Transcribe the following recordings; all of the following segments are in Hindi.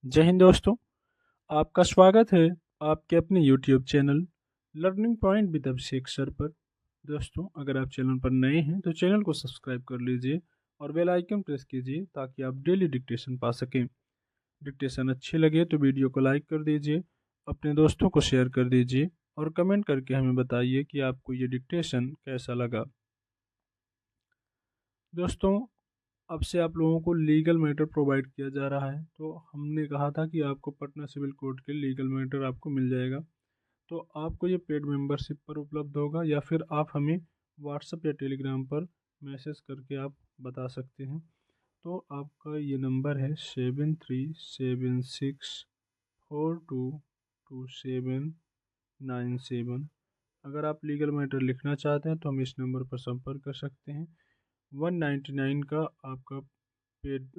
जय हिंद दोस्तों। आपका स्वागत है आपके अपने YouTube channel learning point with Abhishek sir पर। दोस्तों, अगर आप चैनल पर नए हैं तो चैनल को सब्सक्राइब कर लीजिए और बेल आइकन प्रेस कीजिए ताकि आप डेली डिक्टेशन पा सकें। डिक्टेशन अच्छी लगे तो वीडियो को लाइक कर दीजिए, अपने दोस्तों को शेयर कर दीजिए और कमेंट करके हमें बताइए कि आपको ये डिक्टेशन कैसा लगा। दोस्तों, अब से आप लोगों को लीगल मैटर प्रोवाइड किया जा रहा है। तो हमने कहा था कि आपको पटना सिविल कोर्ट के लीगल मैटर आपको मिल जाएगा। तो आपको ये पेड मेंबरशिप पर उपलब्ध होगा या फिर आप हमें व्हाट्सएप या टेलीग्राम पर मैसेज करके आप बता सकते हैं। तो आपका ये नंबर है 7376422797। अगर आप लीगल मैटर लिखना चाहते हैं तो हम इस नंबर पर संपर्क कर सकते हैं। 199 का आपका पेड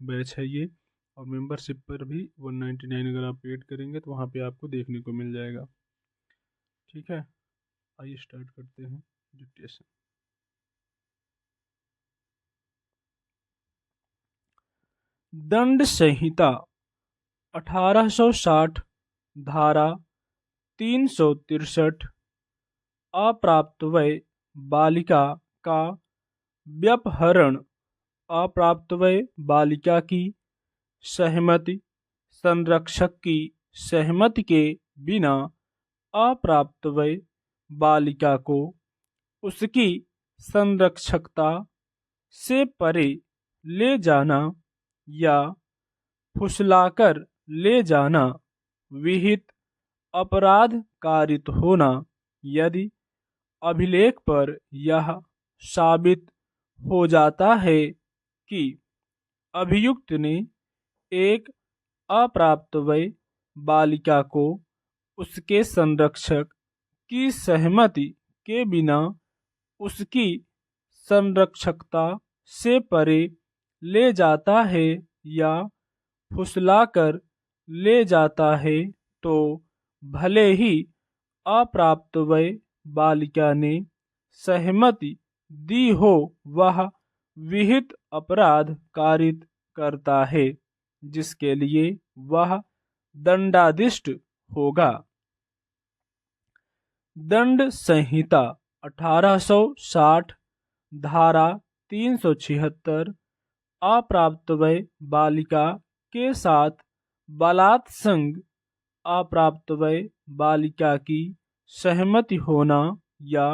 बैच है ये, और मेंबरशिप पर भी 199 अगर आप पेड करेंगे तो वहाँ पे आपको देखने को मिल जाएगा। ठीक है, आइए स्टार्ट करते हैं डिक्टेशन। दंड संहिता 1860 धारा 363 अप्राप्त वय बालिका का व्यपहरण। अप्राप्त वय बालिका की सहमति, संरक्षक की सहमति के बिना अप्राप्त वय बालिका को उसकी संरक्षकता से परे ले जाना या फुसलाकर ले जाना विहित अपराध कारित होना, यदि अभिलेख पर यह साबित हो जाता है कि अभियुक्त ने एक अप्राप्त वय बालिका को उसके संरक्षक की सहमति के बिना उसकी संरक्षकता से परे ले जाता है या फुसलाकर ले जाता है, तो भले ही अप्राप्त वय बालिका ने सहमति दी हो, वह विहित अपराध कारित करता है जिसके लिए वह दंडाधिष्ट होगा। दंड संहिता 1860 धारा 376 अप्राप्त वय बालिका के साथ बलात्संग, अप्राप्त वय बालिका की सहमति होना या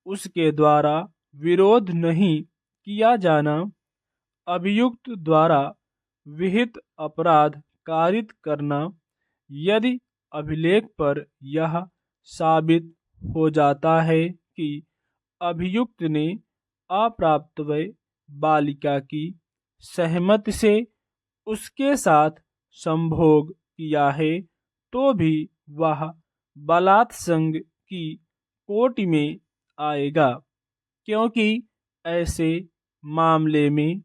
उसके द्वारा विरोध नहीं किया जाना, अभियुक्त द्वारा विहित अपराध कारित करना, यदि अभिलेख पर यह साबित हो जाता है कि अभियुक्त ने अप्राप्त वय बालिका की सहमति से उसके साथ संभोग किया है, तो भी वह बलात्संग की कोटि में आएगा, क्योंकि ऐसे मामले में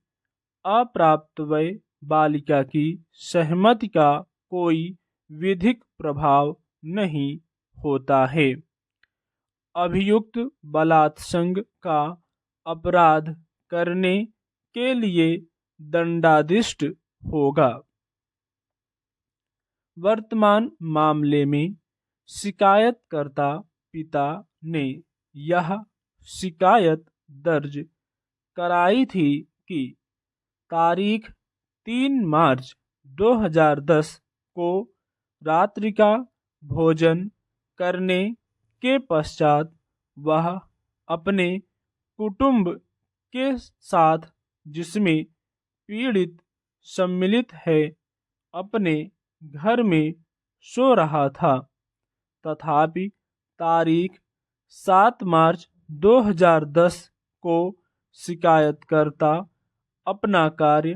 अप्राप्त वय बालिका की सहमति का कोई विधिक प्रभाव नहीं होता है। अभियुक्त बलात्संग का अपराध करने के लिए दंडाधिष्ट होगा। वर्तमान मामले में शिकायतकर्ता पिता ने यह शिकायत दर्ज कराई थी कि तारीख 3 मार्च 2010 को रात्रि का भोजन करने के पश्चात वह अपने कुटुंब के साथ, जिसमें पीड़ित सम्मिलित है, अपने घर में सो रहा था। तथापि तारीख 7 मार्च 2010 को शिकायतकर्ता अपना कार्य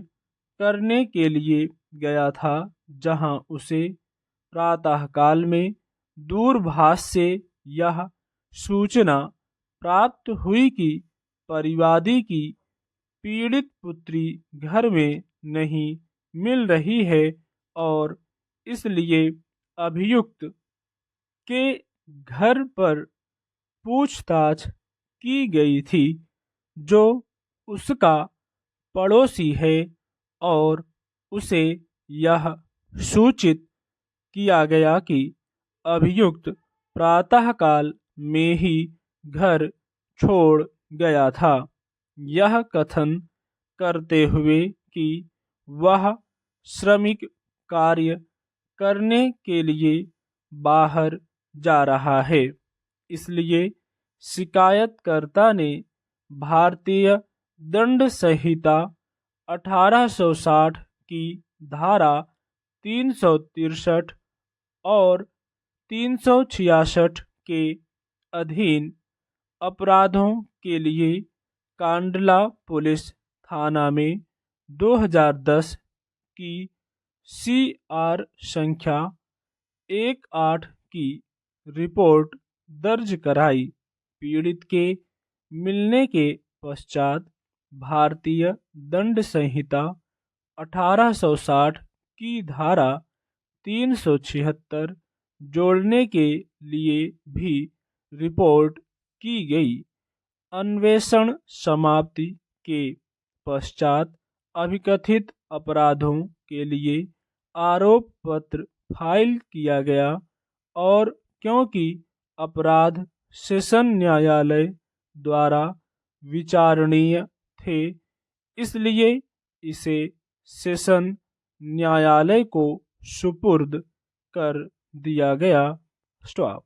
करने के लिए गया था, जहां उसे प्रातःकाल में दूरभाष से यह सूचना प्राप्त हुई कि परिवादी की पीड़ित पुत्री घर में नहीं मिल रही है, और इसलिए अभियुक्त के घर पर पूछताछ की गई थी, जो उसका पड़ोसी है, और उसे यह सूचित किया गया कि अभियुक्त प्रातःकाल में ही घर छोड़ गया था, यह कथन करते हुए कि वह श्रमिक कार्य करने के लिए बाहर जा रहा है। इसलिए शिकायतकर्ता ने भारतीय दंड संहिता 1860 की धारा 363 और 366 के अधीन अपराधों के लिए कांडला पुलिस थाना में 2010 की CR संख्या 18 की रिपोर्ट दर्ज कराई। पीड़ित के मिलने के पश्चात भारतीय दंड संहिता 1860 की धारा 376 जोड़ने के लिए भी रिपोर्ट की गई। अन्वेषण समाप्ति के पश्चात अभिकथित अपराधों के लिए आरोप पत्र फाइल किया गया और क्योंकि अपराध सेशन न्यायालय द्वारा विचारणीय थे, इसलिए इसे सेशन न्यायालय को सुपुर्द कर दिया गया। स्टॉप।